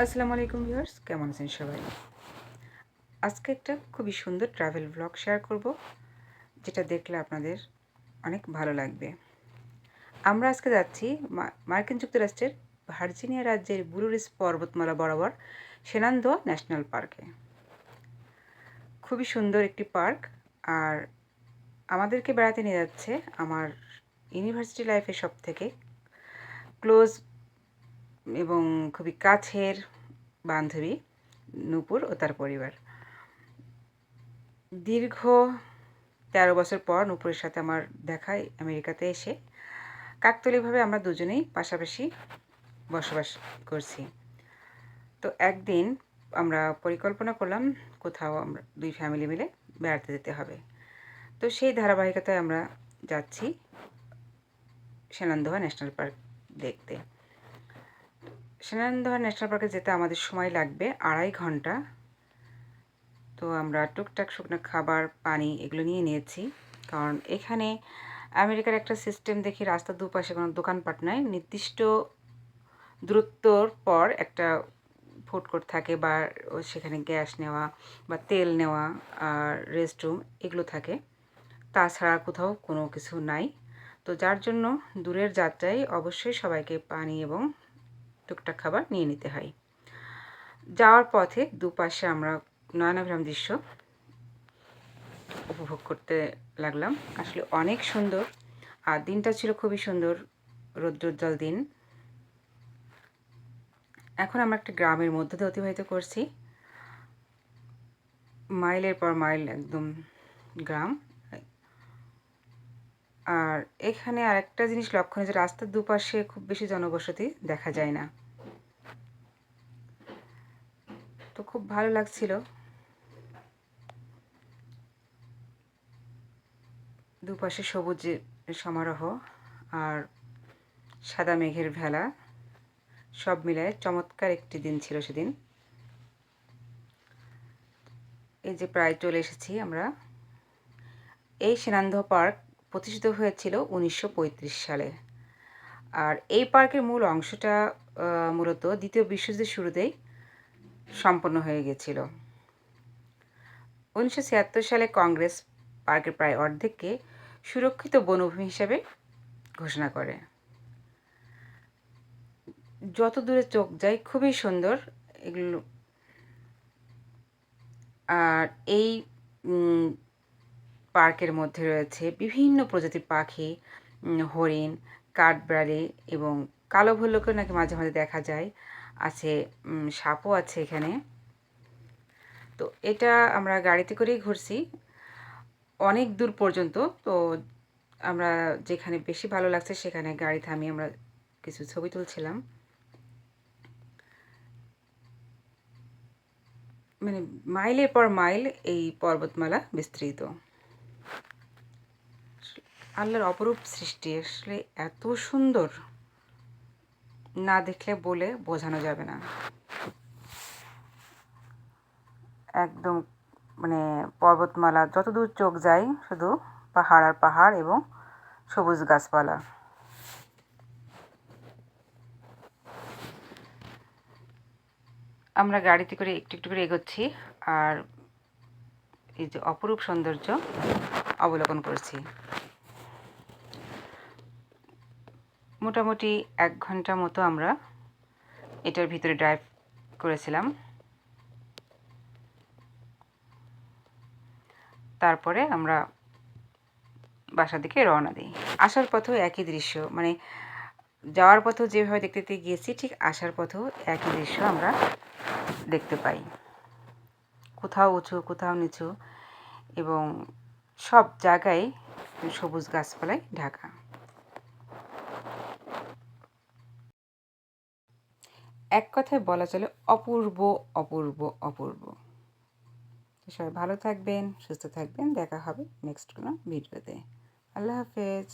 আসসালামু আলাইকুম ভিউয়ার্স, কেমন আছেন সবাই? আজকে একটা খুবই সুন্দর ট্রাভেল ব্লগ শেয়ার করব, যেটা দেখলে আপনাদের অনেক ভালো লাগবে। আমরা আজকে যাচ্ছি মার্কিন যুক্তরাষ্ট্রের ভার্জিনিয়া রাজ্যের ব্লু রিজ পর্বতমালা বরাবর শেনান্দোয়া ন্যাশনাল পার্কে। খুবই সুন্দর একটি পার্ক। আর আমাদেরকে বেড়াতে নিয়ে যাচ্ছে আমার ইউনিভার্সিটি লাইফের সবথেকে ক্লোজ এবং খুবই কাছের বান্ধবী নূপুর ও তার পরিবার। দীর্ঘ ১৩ বছর পর নূপুরের সাথে আমার দেখা আমেরিকাতে এসে কাকতালীয়ভাবে আমরা দুজনেই পাশাপাশি বসবাস করছি। তো একদিন আমরা পরিকল্পনা করলাম কোথাও আমরা দুই ফ্যামিলি মিলে বেড়াতে যেতে হবে। তো সেই ধারাবাহিকতায় আমরা যাচ্ছি সেনান্দোহা ন্যাশনাল পার্ক দেখতে। সেনান্দোহা ন্যাশনাল পার্কে যেতে আমাদের সময় লাগবে ২.৫ ঘন্টা। তো আমরা টুকটাক শুকনো খাবার, পানি এগুলো নিয়ে নিয়েছি। কারণ এখানে আমেরিকার একটা সিস্টেম দেখি, রাস্তার দুপাশে কোনো দোকানপাট নাই। নির্দিষ্ট দূরত্বর পর একটা ফুড কোর্ট থাকে বা সেখানে গ্যাস নেওয়া বা তেল নেওয়া আর রেস্টরুম এগুলো থাকে। তাছাড়া কোথাও কোনো কিছু নাই। তো যার জন্য দূরের যাত্রায় অবশ্যই সবাইকে পানি এবং টুকটাক খাবার নিয়ে নিতে হয়। যাওয়ার পথে দুপাশে আমরা নয়নাভিরাম দৃশ্য উপভোগ করতে লাগলাম। আসলে অনেক সুন্দর। আর দিনটা ছিল খুবই সুন্দর, রৌদ্রোজ্জ্বল দিন। এখন আমরা একটা গ্রামের মধ্য দিয়ে অতিবাহিত করছি। মাইলের পর মাইল একদম গ্রাম। আর এখানে আরেকটা জিনিস লক্ষণীয় যে রাস্তার দুপাশে খুব বেশি জনবসতি দেখা যায় না। তো খুব ভালো লাগছিল। দুপাশে সবুজের সমারোহ আর সাদা মেঘের ভেলা, সব মিলায় চমৎকার একটি দিন ছিল সেদিন। এই যে প্রায় চলে এসেছি আমরা। এই সেনান্দহ পার্ক প্রতিষ্ঠিত হয়েছিল ১৯৩৫ সালে। আর এই পার্কের মূল অংশটা মূলত দ্বিতীয় বিশ্বযুদ্ধের শুরুতেই সম্পন্ন হয়ে গেছিল। ১৯৭৬ সালে কংগ্রেস পার্কের প্রায় অর্ধেককে সুরক্ষিত বনভূমি হিসেবে ঘোষণা করে। যত দূরে চোখ যায় খুবই সুন্দর এগুলো। আর এই পার্কের মধ্যে রয়েছে বিভিন্ন প্রজাতির পাখি, হরিণ, কাঠবিড়ালি এবং কালো ভল্লুকও নাকি মাঝে মাঝে দেখা যায়। আছে সাপও আছে এখানে। তো এটা আমরা গাড়িতে করেই ঘুরছি অনেক দূর পর্যন্ত। তো আমরা যেখানে বেশি ভালো লাগছে সেখানে গাড়ি থামিয়ে আমরা কিছু ছবি তুলছিলাম। মানে মাইলের পর মাইল এই পর্বতমালা বিস্তৃত। আল্লাহর অপরূপ সৃষ্টি, আসলে এত সুন্দর, না দেখলে বলে বোঝানো যাবে না। একদম মানে পর্বতমালা যতদূর চোখ যায় শুধু পাহাড় আর পাহাড় এবং সবুজ গাছপালা। আমরা গাড়িতে করে একটু একটু করে এগোচ্ছি আর এই যে অপরূপ সৌন্দর্য অবলোকন করছি। মোটামুটি ১ ঘন্টা মতো আমরা এটার ভিতরে ড্রাইভ করেছিলাম। তারপরে আমরা বাসার দিকে রওনা দিই। আসার পথেও একই দৃশ্য, মানে যাওয়ার পথেও যেভাবে দেখতে দেখতে গিয়েছি ঠিক আসার পথেও একই দৃশ্য আমরা দেখতে পাই। কোথাও উঁচু কোথাও নিচু এবং সব জায়গায় সবুজ গাছপালায় ঢাকা। এক কথায় বলা চলে অপূর্ব অপূর্ব অপূর্ব। সবাই ভালো থাকবেন, সুস্থ থাকবেন। দেখা হবে নেক্সট কোনো ভিডিওতে। আল্লাহ হাফেজ।